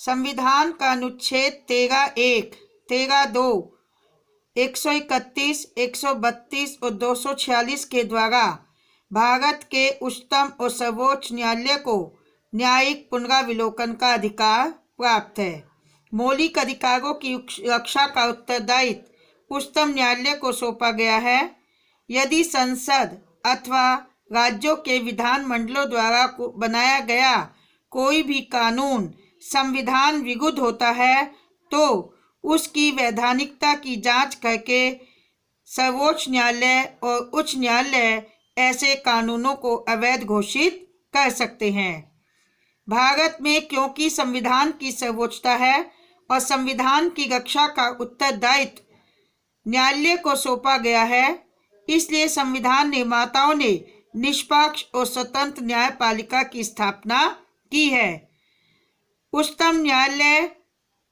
संविधान का अनुच्छेद 13(1), 13(2), 131, 132 और 246 के द्वारा भारत के उच्चतम और सर्वोच्च न्यायालय को न्यायिक पुनराविलोकन का अधिकार प्राप्त है। मौलिक अधिकारों की रक्षा का उत्तरदायित्व उच्चतम न्यायालय को सौंपा गया है। यदि संसद अथवा राज्यों के विधानमंडलों द्वारा बनाया गया कोई भी कानून संविधान विरुद्ध होता है तो उसकी वैधानिकता की जांच करके सर्वोच्च न्यायालय और उच्च न्यायालय ऐसे कानूनों को अवैध घोषित कर सकते हैं। भारत में क्योंकि संविधान की सर्वोच्चता है और संविधान की रक्षा का उत्तरदायित्व न्यायालय को सौंपा गया है, इसलिए संविधान निर्माताओं ने निष्पक्ष और स्वतंत्र न्यायपालिका की स्थापना की है। उच्चतम न्यायालय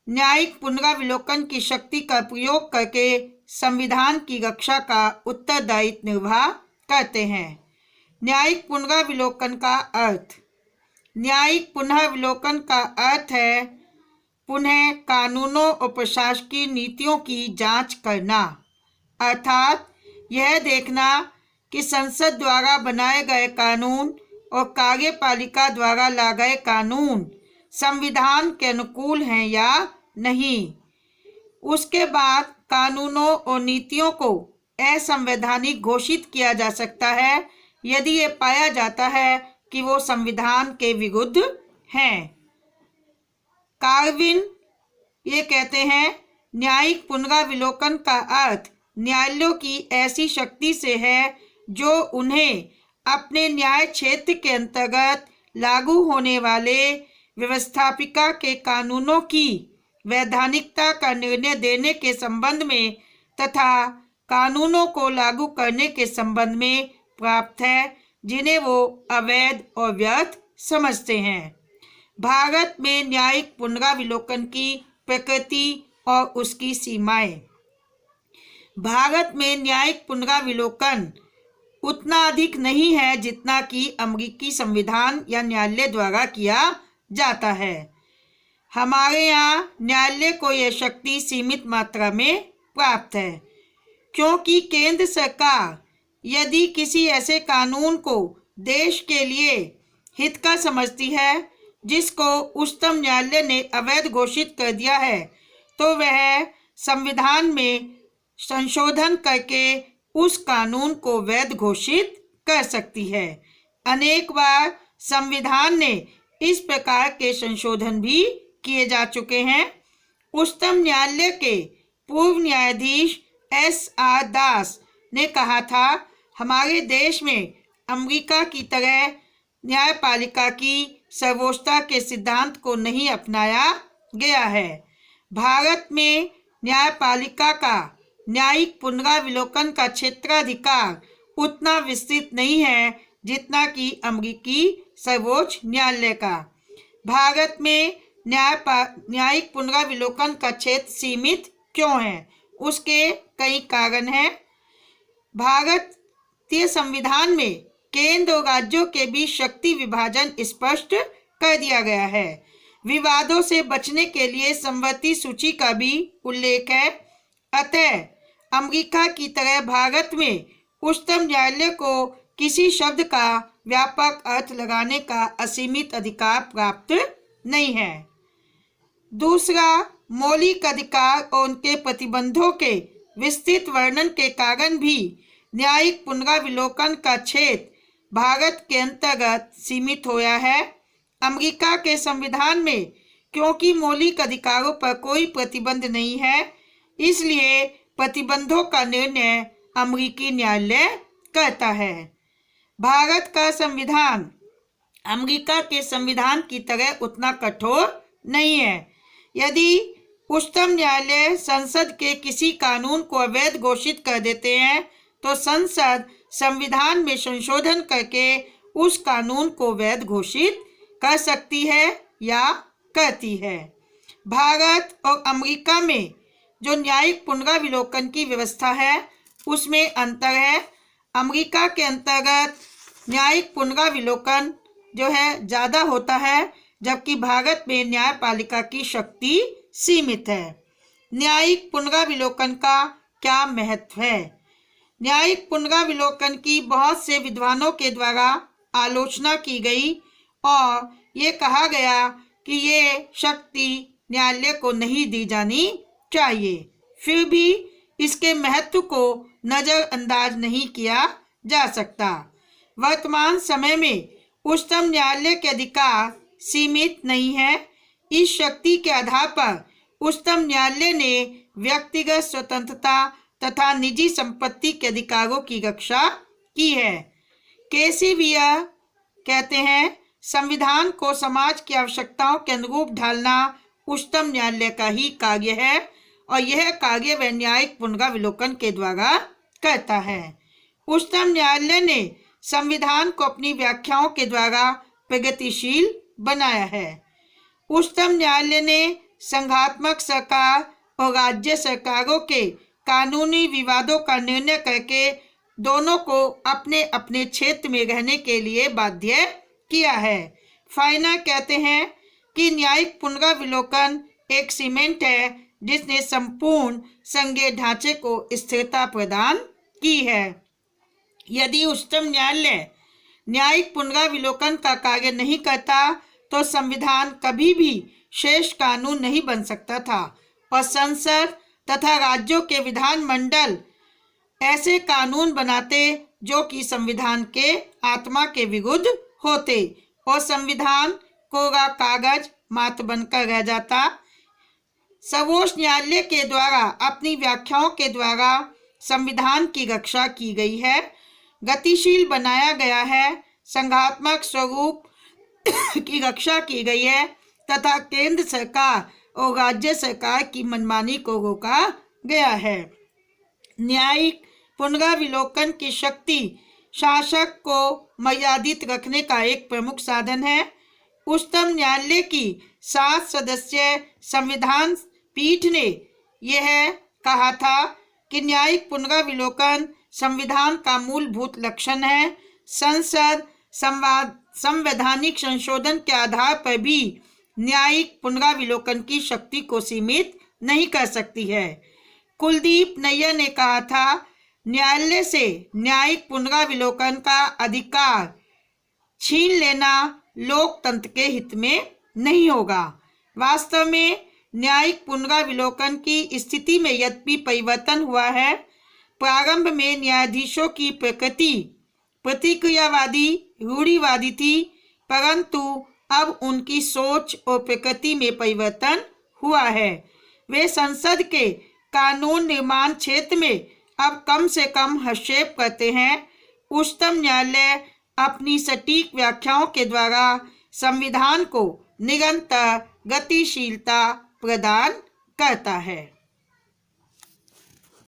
न्यायिक पुनराविलोकन की शक्ति का प्रयोग करके संविधान की रक्षा का उत्तरदायित्व निर्वाह करते हैं। न्यायिक पुनराविलोकन का अर्थ। न्यायिक पुनराविलोकन का अर्थ है पुनः कानूनों और प्रशासकीय नीतियों की जांच करना, अर्थात यह देखना कि संसद द्वारा बनाए गए कानून और कार्यपालिका द्वारा लाए गए कानून संविधान के अनुकूल हैं या नहीं। उसके बाद कानूनों और नीतियों को असंवैधानिक घोषित किया जा सकता है यदि ये पाया जाता है कि वो संविधान के विरुद्ध हैं। कार्विन ये कहते हैं, न्यायिक पुनराविलोकन का अर्थ न्यायालयों की ऐसी शक्ति से है जो उन्हें अपने न्याय क्षेत्र के अंतर्गत लागू होने वाले व्यवस्थापिका के कानूनों की वैधानिकता का निर्णय देने के संबंध में तथा कानूनों को लागू करने के संबंध में प्राप्त है जिन्हें वो अवैध और व्यर्थ समझते हैं। भारत में न्यायिक पुनराविलोकन की प्रकृति और उसकी सीमाएं। भारत में न्यायिक पुनराविलोकन उतना अधिक नहीं है जितना कि अमेरिकी संविधान या न्यायालय द्वारा किया जाता है। हमारे यहाँ न्यायालय को यह शक्ति सीमित मात्रा में प्राप्त है, क्योंकि केंद्र सरकार यदि किसी ऐसे कानून को देश के लिए हित का समझती है जिसको उच्चतम न्यायालय ने अवैध घोषित कर दिया है, तो वह संविधान में संशोधन करके उस कानून को वैध घोषित कर सकती है। अनेक बार संविधान ने इस प्रकार के संशोधन भी किए जा चुके हैं। उच्चतम न्यायालय के पूर्व न्यायाधीश S.R. दास ने कहा था, हमारे देश में अमेरिका की तरह न्यायपालिका की सर्वोच्चता के सिद्धांत को नहीं अपनाया गया है। भारत में न्यायपालिका का न्यायिक पुनराविलोकन का क्षेत्राधिकार उतना विस्तृत नहीं है जितना कि अमेरिकी सर्वोच्च न्यायालय का। भारत में न्यायिक पुनराविलोकन का क्षेत्र सीमित क्यों है? उसके कई कारण हैं। भारतीय संविधान में केंद्र और राज्यों के बीच शक्ति विभाजन स्पष्ट कर दिया गया है। विवादों से बचने के लिए समवर्ती सूची का भी उल्लेख है। अतः अमेरिका की तरह भारत में उच्चतम न्यायालय को किसी शब्द का व्यापक अर्थ लगाने का असीमित अधिकार प्राप्त नहीं है। दूसरा, मौलिक अधिकार और उनके प्रतिबंधों के विस्तृत वर्णन के कारण भी न्यायिक पुनराविलोकन का क्षेत्र भारत के अंतर्गत सीमित होया है। अमेरिका के संविधान में क्योंकि मौलिक अधिकारों पर कोई प्रतिबंध नहीं है, इसलिए प्रतिबंधों का निर्णय अमेरिकी न्यायालय करता है। भारत का संविधान अमेरिका के संविधान की तरह उतना कठोर नहीं है। यदि उच्चतम न्यायालय संसद के किसी कानून को अवैध घोषित कर देते हैं तो संसद संविधान में संशोधन करके उस कानून को वैध घोषित कर सकती है या करती है। भारत और अमेरिका में जो न्यायिक पुनराविलोकन की व्यवस्था है उसमें अंतर है। अमेरिका के अंतर्गत न्यायिक पुनराविलोकन जो है ज़्यादा होता है, जबकि भारत में न्यायपालिका की शक्ति सीमित है। न्यायिक पुनराविलोकन का क्या महत्व है? न्यायिक पुनराविलोकन की बहुत से विद्वानों के द्वारा आलोचना की गई और ये कहा गया कि ये शक्ति न्यायालय को नहीं दी जानी चाहिए। फिर भी इसके महत्व को नजरअंदाज नहीं किया जा सकता। वर्तमान समय में उच्चतम न्यायालय के अधिकार सीमित नहीं है। इस शक्ति के आधार पर उच्चतम न्यायालय ने व्यक्तिगत स्वतंत्रता तथा निजी संपत्ति के अधिकारों की रक्षा की है। केसी वियर कहते हैं, संविधान को समाज की आवश्यकताओं के अनुरूप ढालना उच्चतम न्यायालय का ही कार्य है और यह कार्य वह न्यायिक पुनराविलोकन के द्वारा करता है। उच्चतम न्यायालय ने संविधान को अपनी व्याख्याओं के द्वारा प्रगतिशील बनाया है। उच्चतम न्यायालय ने संघात्मक सरकार और राज्य सरकारों के कानूनी विवादों का निर्णय करके दोनों को अपने अपने क्षेत्र में रहने के लिए बाध्य किया है। फाइनर कहते हैं कि न्यायिक पुनराविलोकन एक सीमेंट है जिसने संपूर्ण संघीय ढांचे को स्थिरता प्रदान की है। यदि उच्चतम न्यायालय न्यायिक पुनराविलोकन का कार्य नहीं करता तो संविधान कभी भी शेष कानून नहीं बन सकता था और संसद तथा राज्यों के विधानमंडल ऐसे कानून बनाते जो कि संविधान के आत्मा के विरुद्ध होते और संविधान कोरा कागज मात्र बनकर रह जाता। सर्वोच्च न्यायालय के द्वारा अपनी व्याख्याओं के द्वारा संविधान की रक्षा की गई है, गतिशील बनाया गया है, संघात्मक स्वरूप की रक्षा की गई है तथा केंद्र सरकार और राज्य सरकार की मनमानी को रोका गया है। न्यायिक पुनराविलोकन की शक्ति शासक को मर्यादित रखने का एक प्रमुख साधन है। उच्चतम न्यायालय की 7 सदस्यीय संविधान पीठ ने यह कहा था कि न्यायिक पुनराविलोकन संविधान का मूलभूत लक्षण है। संसद संवैधानिक संशोधन के आधार पर भी न्यायिक पुनराविलोकन की शक्ति को सीमित नहीं कर सकती है। कुलदीप नैयर ने कहा था, न्यायालय से न्यायिक पुनराविलोकन का अधिकार छीन लेना लोकतंत्र के हित में नहीं होगा। वास्तव में न्यायिक पुनराविलोकन की स्थिति में यद्यपि परिवर्तन हुआ है। प्रारंभ में न्यायाधीशों की प्रकृति प्रतिक्रियावादी रूढ़िवादी थी, परंतु अब उनकी सोच और प्रकृति में परिवर्तन हुआ है। वे संसद के कानून निर्माण क्षेत्र में अब कम से कम हस्तक्षेप करते हैं। उच्चतम न्यायालय अपनी सटीक व्याख्याओं के द्वारा संविधान को निरंतर गतिशीलता प्रदान करता है।